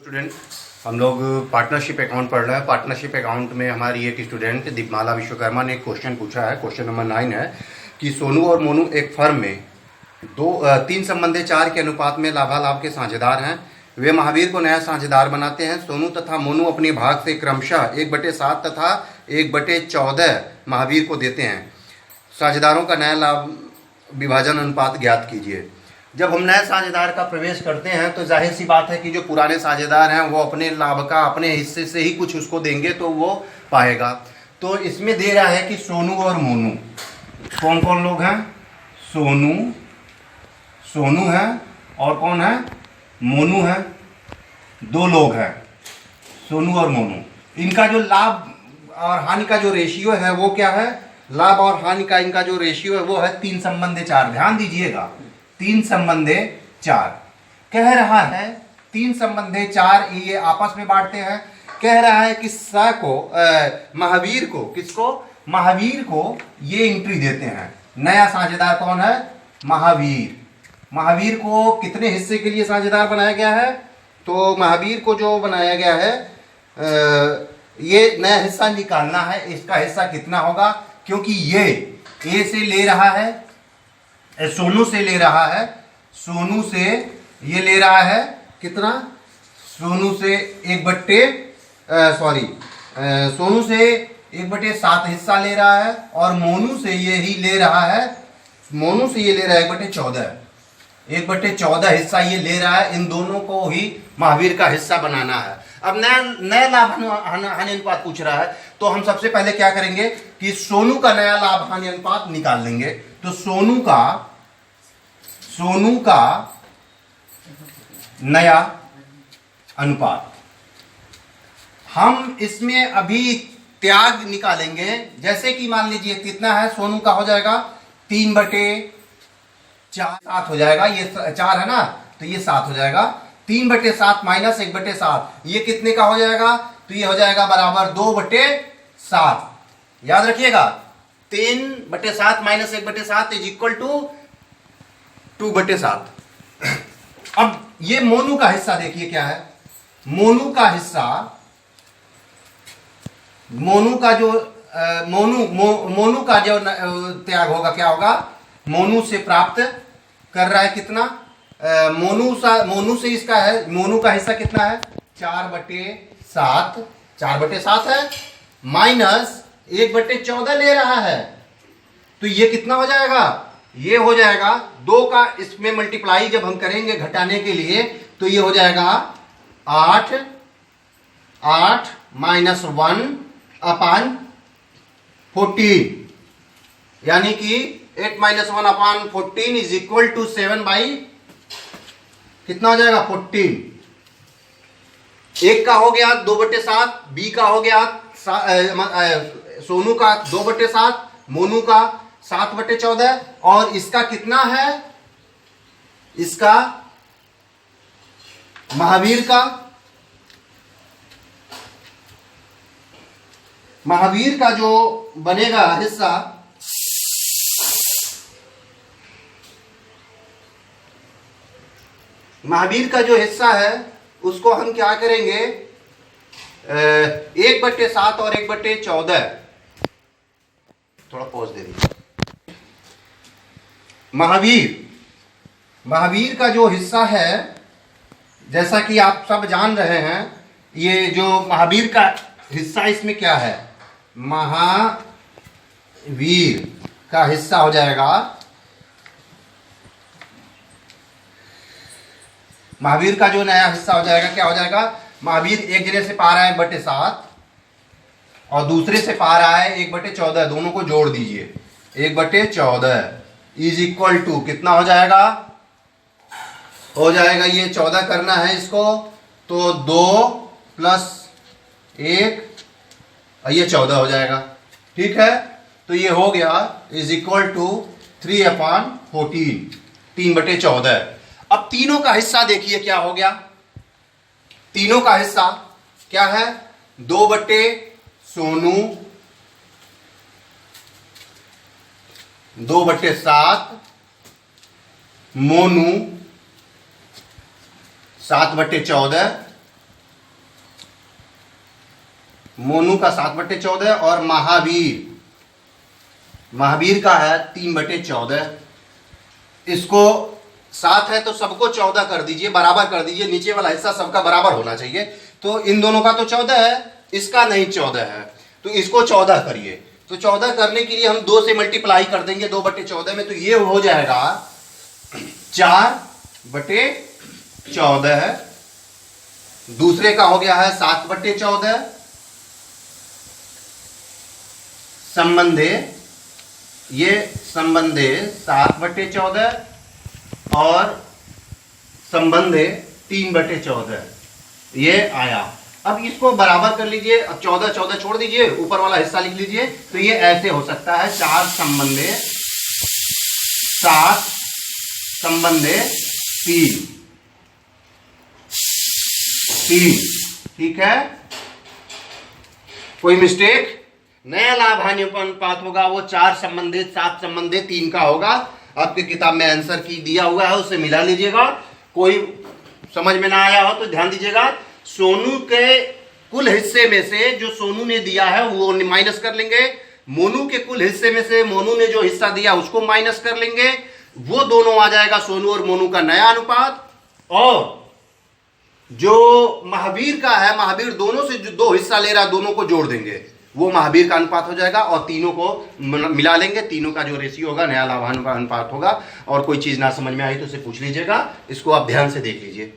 Student हम लोग partnership account पढ़ रहे हैं। पार्टनरशिप अकाउंट में हमारी एक स्टूडेंट दीपमाला विश्वकर्मा ने एक क्वेश्चन पूछा है। क्वेश्चन नंबर 9 है कि सोनू और मोनू एक फर्म में तीन संबंधी 4 के अनुपात में लाभालाभ के साझेदार हैं। वे महावीर को नया साझेदार बनाते हैं। सोनू तथा मोनू अपने भाग से क्रमशः 1/7 तथा 1/14 महावीर को देते हैं। साझेदारों का नया लाभ विभाजन अनुपात ज्ञात कीजिए। जब हम नए साझेदार का प्रवेश करते हैं तो जाहिर सी बात है कि जो पुराने साझेदार हैं वो अपने लाभ का अपने हिस्से से ही कुछ उसको देंगे तो वो पाएगा। तो इसमें दे रहा है कि सोनू और मोनू, कौन कौन लोग हैं? सोनू है और कौन है? मोनू है। 2 लोग हैं, सोनू और मोनू। इनका जो लाभ और हानि का जो रेशियो है वो क्या है? लाभ और हानि का इनका जो रेशियो है वो है 3/4। ध्यान दीजिएगा, 3/4 कह रहा है। 3/4 ये आपस में बांटते हैं। कह रहा है कि स को महावीर को, किसको? महावीर को ये एंट्री देते हैं। नया साझेदार कौन है? महावीर। महावीर को कितने हिस्से के लिए साझेदार बनाया गया है? तो महावीर को जो बनाया गया है ये नया हिस्सा निकालना है। इसका हिस्सा कितना होगा? क्योंकि ये ए से ले रहा है, सोनू से ले रहा है। सोनू से ये ले रहा है कितना? सोनू से 1/7 हिस्सा ले रहा है और मोनू से ये ही ले रहा है। मोनू से ये ले रहा है 1/14 हिस्सा ये ले रहा है। इन दोनों को ही महावीर का हिस्सा बनाना है। अब नया लाभ हानि अनुपात पूछ रहा है तो हम सबसे पहले क्या करेंगे कि सोनू का नया लाभ हानि अनुपात निकाल लेंगे। तो सोनू का नया अनुपात हम इसमें अभी त्याग निकालेंगे। जैसे कि मान लीजिए कितना है? सोनू का हो जाएगा 3/4 7 हो जाएगा। ये 4 है ना, तो ये 7 हो जाएगा। 3/7 माइनस 1/7 ये कितने का हो जाएगा? तो ये हो जाएगा बराबर 2/7। याद रखिएगा, 3/7 माइनस 1/7 इज इक्वल टू 2/7। अब ये मोनू का हिस्सा देखिए क्या है। मोनू का हिस्सा, मोनू का जो त्याग होगा, क्या होगा? मोनू से प्राप्त कर रहा है कितना? मोनू से इसका है, मोनू का हिस्सा कितना है? 4/7 है माइनस 1/14 ले रहा है। तो ये कितना हो जाएगा? ये हो जाएगा 2 का इसमें मल्टीप्लाई जब हम करेंगे घटाने के लिए तो ये हो जाएगा 8 माइनस 1/14, यानी कि 8 माइनस 1/14 इज इक्वल टू 7 कितना हो जाएगा? 14। एक का हो गया 2/7, बी का हो गया सोनू का 2/7, मोनू का 7/14 और इसका कितना है? इसका महावीर का जो बनेगा हिस्सा, महावीर का जो हिस्सा है उसको हम क्या करेंगे? 1/7 और 1/14, थोड़ा पॉज दे दीजिए। महावीर का जो हिस्सा है, जैसा कि आप सब जान रहे हैं, ये जो महावीर का हिस्सा इसमें क्या है? महावीर का हिस्सा हो जाएगा, महावीर का जो नया हिस्सा हो जाएगा क्या हो जाएगा? महावीर एक जगह से पा रहा है 1/7 और दूसरे से पा रहा है 1/14। दोनों को जोड़ दीजिए, 1/14 इज इक्वल टू कितना हो जाएगा? हो जाएगा ये 14 करना है इसको, तो 2 + 1 और ये 14 हो जाएगा। ठीक है, तो ये हो गया इज इक्वल टू 3/14, 3/14। अब तीनों का हिस्सा देखिए क्या हो गया। तीनों का हिस्सा क्या है? 2/सोनू, 2/7 मोनू, 7/14 मोनू का 7/14 और महावीर का है 3/14। इसको 7 है तो सबको 14 कर दीजिए, बराबर कर दीजिए, नीचे वाला हिस्सा सबका बराबर होना चाहिए। तो इन दोनों का तो 14 है, इसका नहीं 14 है, तो इसको 14 करिए। तो 14 करने के लिए हम 2 से मल्टीप्लाई कर देंगे 2/14 में, तो ये हो जाएगा 4/14 है। दूसरे का हो गया है 7/14। संबंधे, ये संबंधे 7/14 और संबंधे 3/14 ये आया। अब इसको बराबर कर लीजिए, अब 14 छोड़ दीजिए, ऊपर वाला हिस्सा लिख लीजिए। तो ये ऐसे हो सकता है 4 संबंधे 7 संबंधे 3। ठीक है, कोई मिस्टेक? नया लाभ हानि अनुपात होगा वो 4 संबंधित 7 संबंधित 3 का होगा। आपकी किताब में आंसर की दिया हुआ है, उससे मिला लीजिएगा। कोई समझ में ना आया हो तो ध्यान दीजिएगा। सोनू के कुल हिस्से में से जो सोनू ने दिया है वो माइनस कर लेंगे, मोनू के कुल हिस्से में से मोनू ने जो हिस्सा दिया उसको माइनस कर लेंगे, वो दोनों आ जाएगा सोनू और मोनू का नया अनुपात। और जो महावीर का है, महावीर दोनों से जो 2 हिस्सा ले रहा है दोनों को जोड़ देंगे, वो महावीर का अनुपात हो जाएगा। और तीनों को मिला लेंगे, तीनों का जो रेशियो होगा नया लाभ अनुपात होगा। और कोई चीज ना समझ में आई तो उसे पूछ लीजिएगा, इसको आप ध्यान से देख लीजिए।